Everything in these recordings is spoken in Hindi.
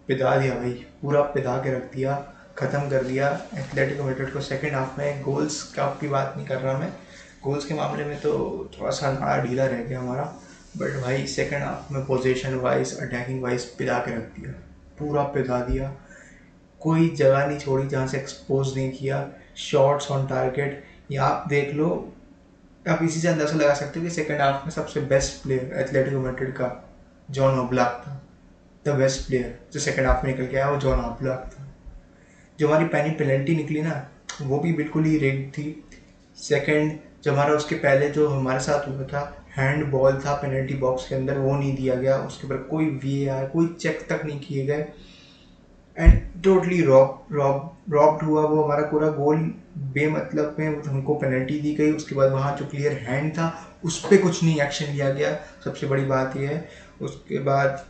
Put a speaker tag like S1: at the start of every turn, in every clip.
S1: पिदा दिया भाई, पूरा पिदा के रख दिया, ख़त्म कर दिया एथलेटिको मैड्रिड को सेकंड हाफ में। गोल्स का की बात नहीं कर रहा मैं, गोल्स के मामले में तो थोड़ा सा नाड़ा ढीला रह गया हमारा, बट भाई सेकंड हाफ में position wise attacking wise Pida के रख दिया, पूरा पिदा दिया, कोई जगह नहीं छोड़ी जहाँ से एक्सपोज नहीं किया, शॉट्स ऑन टारगेट। या आप देख लो, आप इसी से अंदाजा लगा सकते हो कि सेकंड हाफ में सबसे बेस्ट प्लेयर एथलेटिको मैड्रिड का जॉन ओब्लाक था। द बेस्ट प्लेयर जो सेकंड हाफ में निकल के आया वो जॉन ओब्लाक था। जो हमारी पहली पेनल्टी निकली ना, वो भी बिल्कुल ही रिग्ड थी। सेकंड जो हमारा उसके पहले जो हमारे साथ हुआ था, हैंड बॉल था पेनल्टी बॉक्स के अंदर, वो नहीं दिया गया, उसके ऊपर कोई वीएआर कोई चेक तक नहीं किए गए, एंड टोटली रॉब्ड हुआ वो हमारा पूरा गोल। बेमतलब में हमको पेनल्टी दी गई, उसके बाद वहाँ जो क्लियर हैंड था उस पर कुछ नहीं एक्शन लिया गया, सबसे बड़ी बात यह है। उसके बाद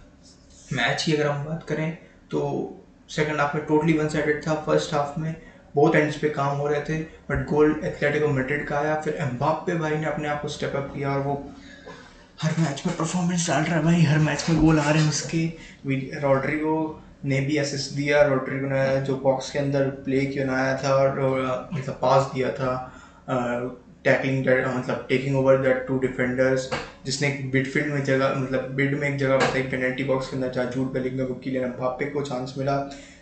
S1: मैच की अगर हम बात करें तो सेकंड हाफ में टोटली वन साइडेड था। फर्स्ट हाफ में बहुत एंड्स पे काम हो रहे थे, बट गोल एथलेटिको मैड्रिड का आया, फिर एम्बाप्पे भाई ने अपने आप को स्टेप अप किया और वो हर मैच में परफॉर्मेंस डाल रहा है भाई, हर मैच में गोल आ रहे हैं उसके। रॉड्रिगो ने भी असिस्ट दिया, रॉड्रिगो ने जो बॉक्स के अंदर प्ले क्यों आया था और मतलब पास दिया था, टैकलिंग मतलब taking over that two defenders, जिसने मिडफील्ड में जगह मतलब मिड में एक जगह बताई पेनल्टी बॉक्स के अंदर, जहाँ जूड बेलिंगम को किलियन एम्बाप्पे को चांस मिला,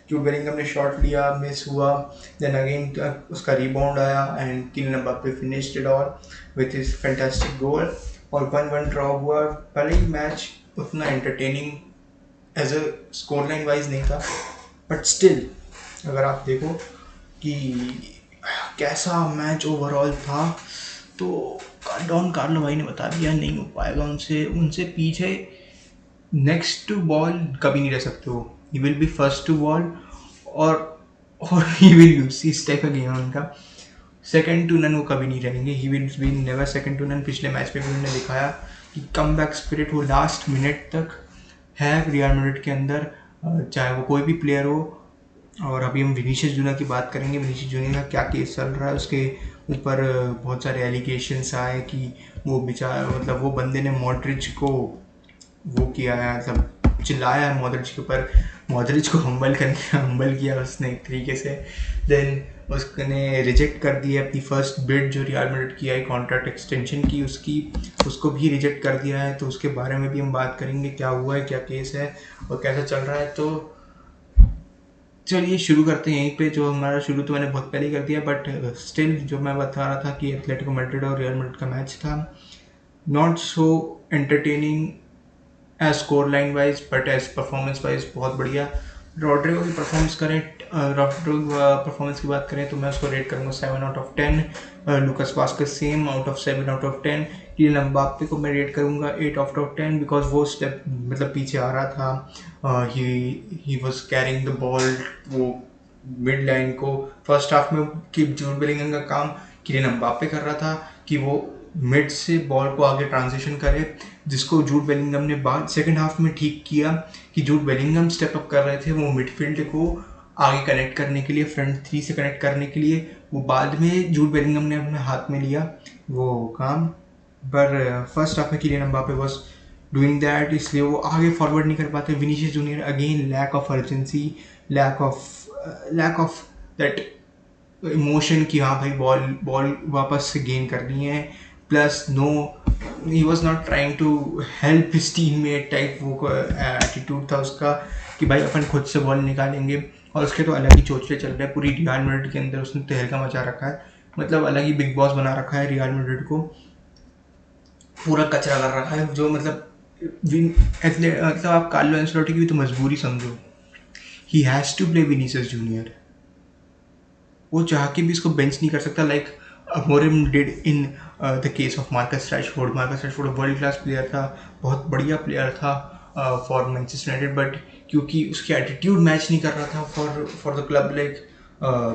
S1: जूड बेलिंगम ने शॉट लिया, मिस हुआ, देन अगेन उसका रिबाउंड आया and Kylian Mbappe finished it all with his fantastic goal और 1-1 ड्रॉ हुआ। भले ही मैच उतना entertaining as a score line wise नहीं था, बट स्टिल अगर आप देखो कि कैसा मैच ओवरऑल था, तो डॉन कार्लो भाई ने बता दिया नहीं हो पाएगा उनसे, उनसे पीछे नेक्स्ट टू बॉल कभी नहीं रह सकते वो, he will be first to ball और ही विल यूज इस टाइप का गेम है उनका। सेकंड टू नन वो कभी नहीं रहेंगे, he will be never second to none. पिछले मैच में भी उन्होंने दिखाया कि कम बैक स्पिरिट वो लास्ट मिनट तक है रियल मैड्रिड के अंदर, चाहे वो कोई भी प्लेयर हो। और अभी हम विनीशियस जूनियर की बात करेंगे, विनीशियस जूनियर का क्या केस चल रहा है, उसके ऊपर बहुत सारे एलिगेशंस आए कि वो बेचारा मतलब वो बंदे ने मॉड्रिच को वो किया है, मतलब चिल्लाया है मॉड्रिच के ऊपर, मॉड्रिच को हम्बल किया उसने एक तरीके से। देन उसने रिजेक्ट कर दिया अपनी फर्स्ट बिड जो रियल मैड्रिड की है कॉन्ट्रैक्ट एक्सटेंशन की उसकी, उसको भी रिजेक्ट कर दिया है। तो उसके बारे में भी हम बात करेंगे, क्या हुआ है, क्या केस है और कैसा चल रहा है। तो चलिए शुरू करते हैं यहीं पे, जो हमारा शुरू तो मैंने बहुत पहले कर दिया, बट स्टिल जो मैं बता रहा था कि एथलेटिको मैड्रिड और रियल मैड्रिड का मैच था, not so entertaining as score line wise but as performance wise बहुत बढ़िया। रॉड्रिगो की परफॉर्मेंस करें, रॉड्रिगो परफॉर्मेंस की बात करें तो मैं उसको रेट करूँगा 7/10। Lucas Vazquez same out of 7/10। Kylian Mbappe को मैं रेट करूँगा 8/10 बिकॉज वो स्टेप मतलब पीछे आ रहा था, he was carrying the ball, वो मिड लाइन को फर्स्ट हाफ में कि जूड बेलिंगम का काम किलियन एम्बाप्पे कर रहा था कि वो मिड से बॉल को आगे ट्रांजिशन करे, जिसको जूड बेलिंगम ने बाद सेकंड हाफ में ठीक किया कि जूड बेलिंगम स्टेप अप कर रहे थे वो मिडफील्ड को आगे कनेक्ट करने के लिए, फ्रंट थ्री से कनेक्ट करने के लिए, वो बाद में जूड बेलिंगम ने अपने हाथ में लिया वो काम। पर फर्स्ट हाफ में Kylian Mbappe was doing that, इसलिए वो आगे फॉरवर्ड नहीं कर पाते। Vinicius Junior again lack of urgency, lack of that emotion कि हाँ भाई बॉल वापस से गेन करनी है, plus no he was not trying to help his teammate type, वो एटीट्यूड था उसका कि भाई अपन खुद से बॉल निकालेंगे। और उसके तो अलग ही चोचले चल रहे हैं पूरी रियल मैड्रिड के अंदर, उसने तहलका मचा रखा है, मतलब अलग ही बिग बॉस बना रखा है रियल मैड्रिड को, पूरा कचरा कर रखा है। जो मतलब आप कार्लो एंसेलोटी की भी तो मजबूरी समझो, he has to play Vinicius Junior, वो चाह के भी इसको बेंच नहीं कर सकता like Amorim did in the case of Marcus Rashford. Marcus Rashford world class player था, बहुत बढ़िया प्लेयर था फॉर मैनचेस्टर यूनाइटेड, बट क्योंकि उसके एटीट्यूड मैच नहीं कर रहा था for the club like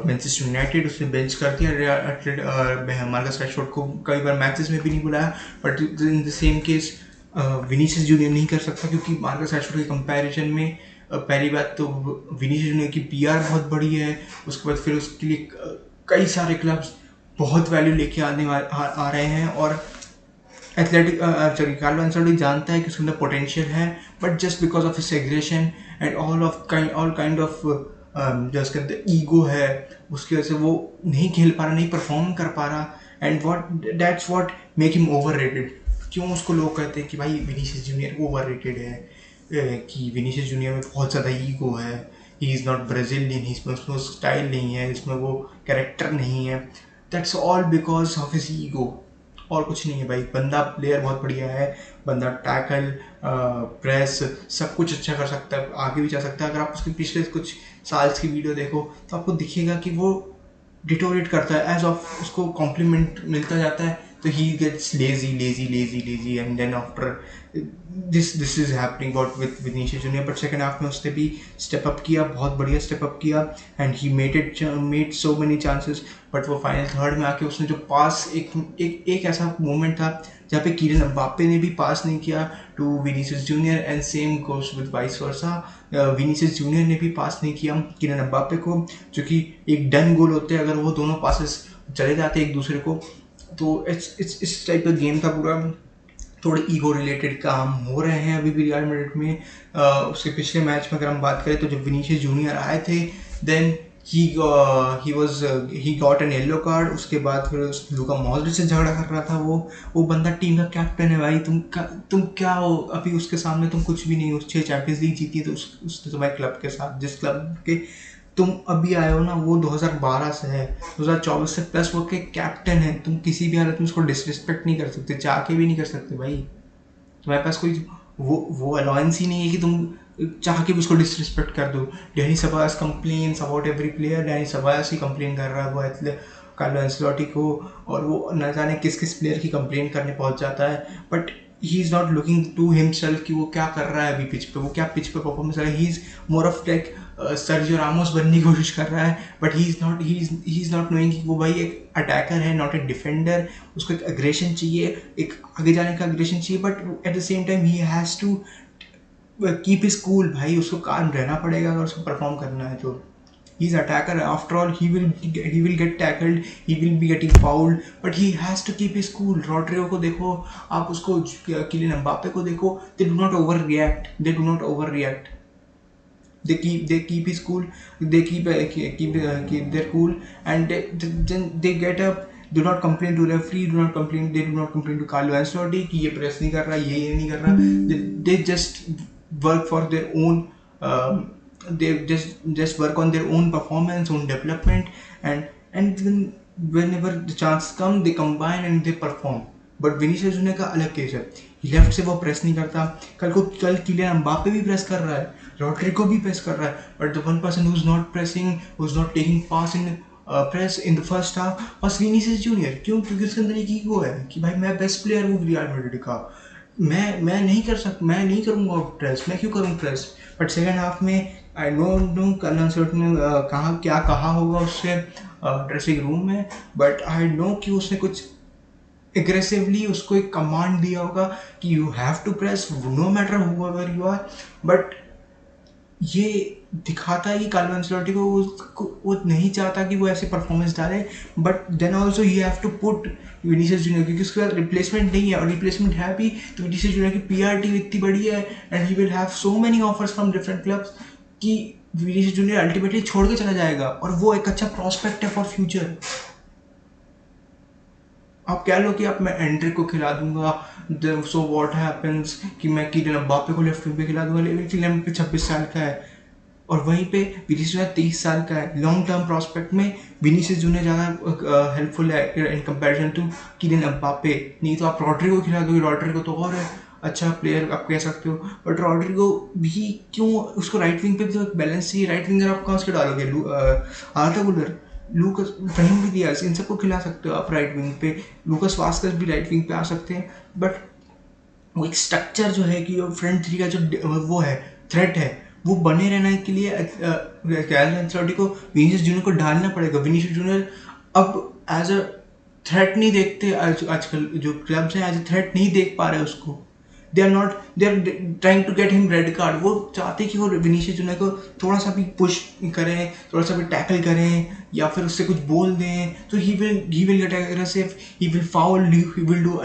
S1: Manchester United, उसने बेंच कर दिया। मार्कस रैशफोर्ड को कई बार मैचेस में भी नहीं बुलाया, but in the same case Vinicius junior नहीं कर सकता क्योंकि मार्कस रैशफोर्ड के कंपैरिजन में पहली बात तो विनीसियस जूनियर की पीआर बहुत बड़ी है, उसके बाद फिर उसके लिए कई सारे क्लब्स बहुत वैल्यू लेके आ रहे हैं, और कार्लो एंसेलोटी जानता है कि उसके अंदर पोटेंशियल है, but just because of his aggression and all kind of जो उसके अंदर ईगो है, उसकी वजह से वो नहीं खेल पा रहा, नहीं परफॉर्म कर पा रहा, and that's what make him overrated. क्यों उसको लोग कहते हैं कि भाई विनीसियस जूनियर ओवररेटेड है, कि विनीसियस जूनियर में बहुत ज़्यादा ईगो है, ही इज़ नॉट ब्राज़ीलियन, इसमें उसमें स्टाइल नहीं है, इसमें वो कैरेक्टर नहीं है। That's all because of his ego, और कुछ नहीं है भाई। बंदा प्लेयर बहुत बढ़िया है, बंदा टैकल, प्रेस, सब कुछ अच्छा कर सकता है, आगे भी जा सकता है। अगर आप उसके पिछले कुछ साल्स की वीडियो देखो तो आपको दिखेगा कि वो डिटोरेट करता है, एज ऑफ उसको कॉम्प्लीमेंट मिलता जाता है तो he gets lazy and then after this is happening what with Vinicius Junior. But second half में उसने भी स्टेप अप किया, बहुत बढ़िया स्टेप अप किया, and he made so many chances. But वो फाइनल थर्ड में आके उसने जो पास, एक ऐसा मोमेंट था जहाँ पे कीलियन एम्बाप्पे ने भी पास नहीं किया to Vinicius Junior, and same goes with vice versa. Vinicius Junior ने भी पास नहीं किया कीलियन एम्बाप्पे को, जो कि एक डन गोल होते हैं अगर वो दोनों पासेस चले जाते एक दूसरे को। तो इस टाइप का गेम था पूरा। थोड़े ईगो रिलेटेड काम हो रहे हैं अभी भी रियल मैड्रिड में। उसके पिछले मैच में अगर हम बात करें तो जब विनीसियस जूनियर आए थे, then he got an yellow card. उसके बाद फिर लूका मॉड्रिच से झगड़ा कर रहा था। वो बंदा टीम का कैप्टन है भाई, तुम क्या हो अभी उसके सामने, तुम कुछ भी नहीं हो। 6 चैंपियंस लीग जीती है तो उसने तुम्हारे क्लब के साथ, जिस क्लब के तुम अभी आए हो ना, वो 2012 से है, 2024 से प्लस वो के कैप्टन है। तुम किसी भी हालत में उसको डिसरिस्पेक्ट नहीं कर सकते, चाह के भी नहीं कर सकते भाई। तुम्हारे पास कोई वो अलाउंस ही नहीं है कि तुम चाह के भी उसको डिसरिस्पेक्ट कर दो। Dani Ceballos complains about every player, Dani Ceballos ही कंप्लेन कर रहा है वो कार्लो एंसेलोटी को, और वो न जाने किस किस प्लेयर की कंप्लेन करने पहुंच जाता है। But he is not looking to himself कि वो क्या कर रहा है अभी पिच पे, वो क्या पिच पे परफॉर्मेंस कर रहा है। He is more of like Sergio Ramos बनने की कोशिश कर रहा है, but he is not knowing कि वो भाई एक अटैकर है, नॉट ए डिफेंडर। उसको एक अग्रेशन चाहिए, एक आगे जाने का अग्रेशन चाहिए, but at the same time he has to keep his cool. भाई उसको काम रहना पड़ेगा अगर उसको परफॉर्म करना है तो। He is attacker, after all he will get tackled, he will be getting fouled, but he has to keep his cool. Rodrygo को देखो आप, उसको किलियन एम्बाप्पे को देखो, they do not overreact, they keep his cool, they keep their cool, and then they get up, do not complain to referee, they do not complain to Carlo Ancelotti कि ये प्रेस नहीं कर रहा, ये नहीं कर रहा। they just work for their own, they just work on their own performance, own development, and then whenever the chance come they combine and they perform। But Vinicius junior का अलग केस है, लेफ्ट से वो प्रेस नहीं करता। कल किलियन एम्बाप्पे भी प्रेस कर रहा है, रॉड्रिगो भी प्रेस कर रहा है, but the one person who is not pressing, who is not taking pass in press in the first half was Vinicius junior. क्यों? क्योंकि उसके अंदर एक ईगो है कि भाई मैं बेस्ट प्लेयर हूँ रियल मैड्रिड का, मैं नहीं करूँगा प्रेस, मैं क्यों करूँ प्रेस। बट सेकेंड हाफ में I don't know Carlo Ancelotti ने क्या कहा होगा उससे ड्रेसिंग रूम में, बट आई नो कि उसने कुछ एग्रेसिवली उसको एक कमांड दिया होगा कि you have to press no matter wherever you are. But ये दिखाता है कि कार्लो एंसेलोटी को वो नहीं चाहता कि वो ऐसे परफॉर्मेंस डाले, but then also he have to put Vinicius Junior, क्योंकि उसके बाद रिप्लेसमेंट नहीं है, और रिप्लेसमेंट है भी तो विनीसियस जूनियर की पीआरटी इतनी बड़ी है and he will have so many offers from different clubs कि विनीसियस जूनियर अल्टीमेटली छोड़ के चला जाएगा, और वो एक अच्छा प्रॉस्पेक्ट है फॉर फ्यूचर। आप कह लो कि आप मैं एंड्रिक को खिला दूंगा, सो व्हाट हैपेंस कि मैं किलियन एम्बाप्पे को लेफ्ट विंग पे खिला दूंगा, लेकिन किलियन एम्बाप्पे 26 साल का है और वहीं पे विनीसियस जूनियर 23 साल का है। लॉन्ग टर्म प्रॉस्पेक्ट में विनीसियस जूनियर ज़्यादा हेल्पफुल है in comparison to Kylian Mbappe. नहीं तो आप रॉड्रिगो को खिला दोगे, रॉड्रिगो तो और है अच्छा प्लेयर आप कह सकते हो, बट रॉड्रिगो भी क्यों, उसको राइट विंग पे भी तो बैलेंस चाहिए। राइट विंगर आप कहाँ से डालोगे, आर्दा गुलर, लूकस फ्रहीम भी दिया, इन सबको खिला सकते हो आप राइट विंग पे, लूकस वास्कस भी राइट विंग पे आ सकते हैं। बट वो एक स्ट्रक्चर जो है कि फ्रंट थ्री का जो वो है थ्रेट है, वो बने रहने के लिए कार्लो एंसेलोटी को विनीसियस जूनियर को डालना पड़ेगा। विनीसियस जूनियर अब एज अ थ्रेट नहीं देखते, आजकल जो क्लब्स हैं एज अ थ्रेट नहीं देख पा रहे उसको। They are trying to get him red card. वो चाहते कि वो विनीसियस जूनियर को थोड़ा सा भी पुश करें, थोड़ा सा भी टैकल करें या फिर उससे कुछ बोल दें तो ही will gate aggressive, he will foul, he will do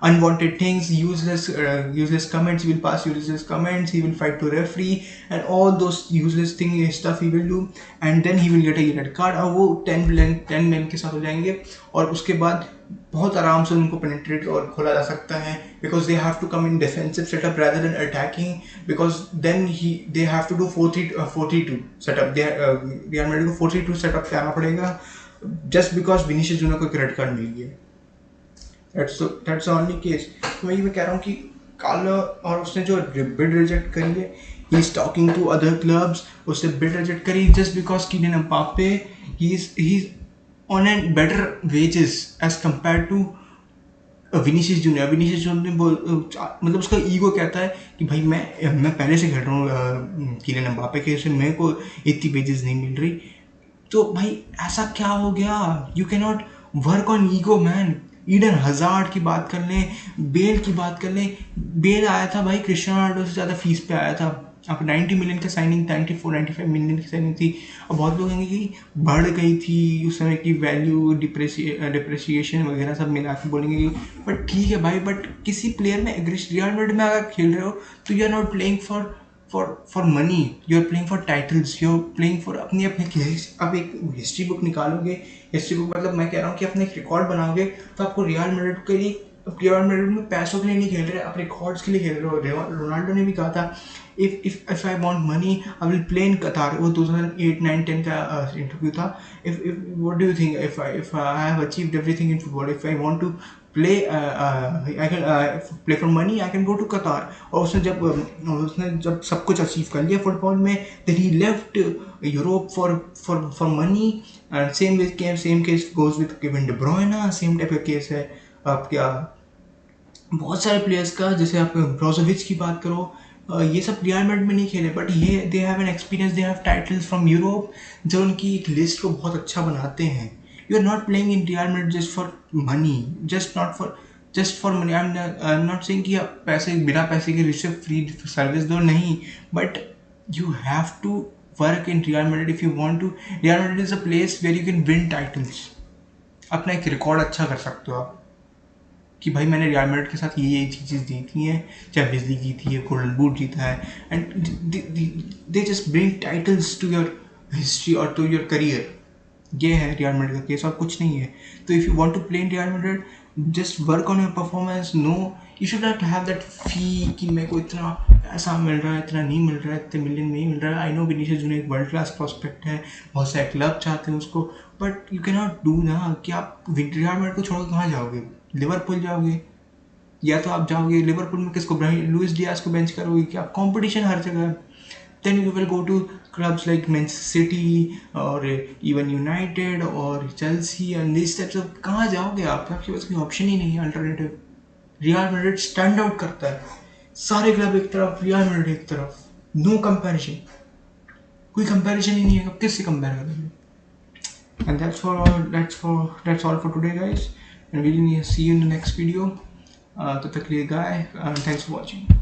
S1: unwanted things, useless comments. He will pass useless comments, he will fight to referee and all those useless thing stuff he will do, and then he will get a red card और वो 10 men के साथ हो जाएंगे और उसके बाद बहुत आराम से उनको पेनिट्रेट और खोला जा सकता है because they have to come in defensive setup rather than attacking, because then they have to do 4-3-2 setup. Real Madrid को 4-3-2 setup पे आना पड़ेगा just because विनीशियस जूनियर को एक रेड कार्ड मिल गया. That's the only case. तो मैं ये कह रहा हूँ कि काला और उसने जो बिड रिजेक्ट करी है, he is talking to other clubs, उसने बिड रिजेक्ट करी just because Kylian Mbappe he's on a better wages as compared to Vinicius junior. Vinicius junior मतलब उसका ईगो कहता है कि भाई मैं पहले से खेल रहा हूँ Kylian Mbappe के, से मेरे को इतनी वेजेस नहीं मिल रही. तो भाई ऐसा क्या हो गया? You can not work on ego man. Eden hazard की बात कर लें, बेल की बात कर लें. बेल आया था भाई क्रिस्टियानो रोनाल्डो से ज़्यादा फीस पे आया था. अब 90 मिलियन की साइनिंग, 94-95 मिलियन की साइनिंग थी. अब बहुत लोग कहेंगे कि बढ़ गई थी उस समय की वैल्यू, डिप्रेसिएशन वगैरह सब मिला के बोलेंगे कि बट ठीक है भाई, बट किसी प्लेयर में रियल मैड्रिड में अगर खेल रहे हो तो you are not playing for money, you are playing for titles, you are playing for अपनी. अब एक हिस्ट्री बुक निकालोगे, हिस्ट्री बुक मतलब मैं कह रहा हूँ कि अपने एक रिकॉर्ड बनाओगे तो आपको रियल मैड्रिड के लिए, रियल मैड्रिड में पैसों के लिए नहीं खेल रहे, आप रिकॉर्ड्स के लिए खेल रहे हो. रोनाल्डो ने भी कहा था if I want money I will play in Qatar. वो 2008-9-10 का इंटरव्यू था. if what do you think if I have achieved everything in football, if I want to play I can play for money, I can go to Qatar. और उसने जब सब कुछ अचीव कर लिया फुटबॉल में, then he left Europe for money. and same case goes with Kevin De Bruyne. same type का केस है आप क्या बहुत सारे प्लेयर्स का. जैसे आप ब्रोजोविच की बात करो, ये सब रियल मैड्रिड में नहीं खेले बट ये they have an experience, they have titles from Europe जो उनकी एक लिस्ट को बहुत अच्छा बनाते हैं. You are not playing in Real Madrid just for money, just for money. I am not saying कि आप पैसे बिना पैसे के रिसिव फ्री सर्विस दो, नहीं, but you have to work in Real Madrid if you want to. Real Madrid is a place where you can win titles. अपना एक रिकॉर्ड अच्छा कर सकते हो आप कि भाई मैंने रियल मैड्रिड के साथ ये चीज़ें जीती हैं, चैंपियंस लीग जीती है, गोल्डन बूट जीता है, and they just bring titles to your history और टू योर करियर. ये है रियल मैड्रिड का केस और कुछ नहीं है. तो if you want to play in Real Madrid, just work on your performance. No, you should not have that fee कि मेरे को इतना पैसा मिल रहा है, इतना नहीं मिल रहा है, इतने मिलियन नहीं मिल रहा है. आई नो विनीशियस जूनियर एक वर्ल्ड क्लास प्रॉस्पेक्ट है, बहुत सारे क्लब चाहते हैं उसको, but you can not do ना कि आप रियल मैड्रिड को छोड़कर कहाँ जाओगे? लिवरपूल जाओगे, या तो आप जाओगे लिवरपूल में किसको, लुइस डियाज को बेंच करोगे कि आप कंपटीशन हर जगह. Then you will go to clubs like Manchester City और इवन यूनाइटेड और Chelsea and this types of. कहाँ जाओगे आप? आपके पास कोई ऑप्शन ही नहीं है alternative. Real Madrid stand out करता है. सारे क्लब एक तरफ, रियल मैड्रिड एक तरफ, नो कंपैरिजन. कोई कंपैरिजन ही नहीं है, अब किससे कंपेयर करोगे? And that's all for today guys, and we'll see you in the next video. तब तक के लिए गाय, thanks for watching.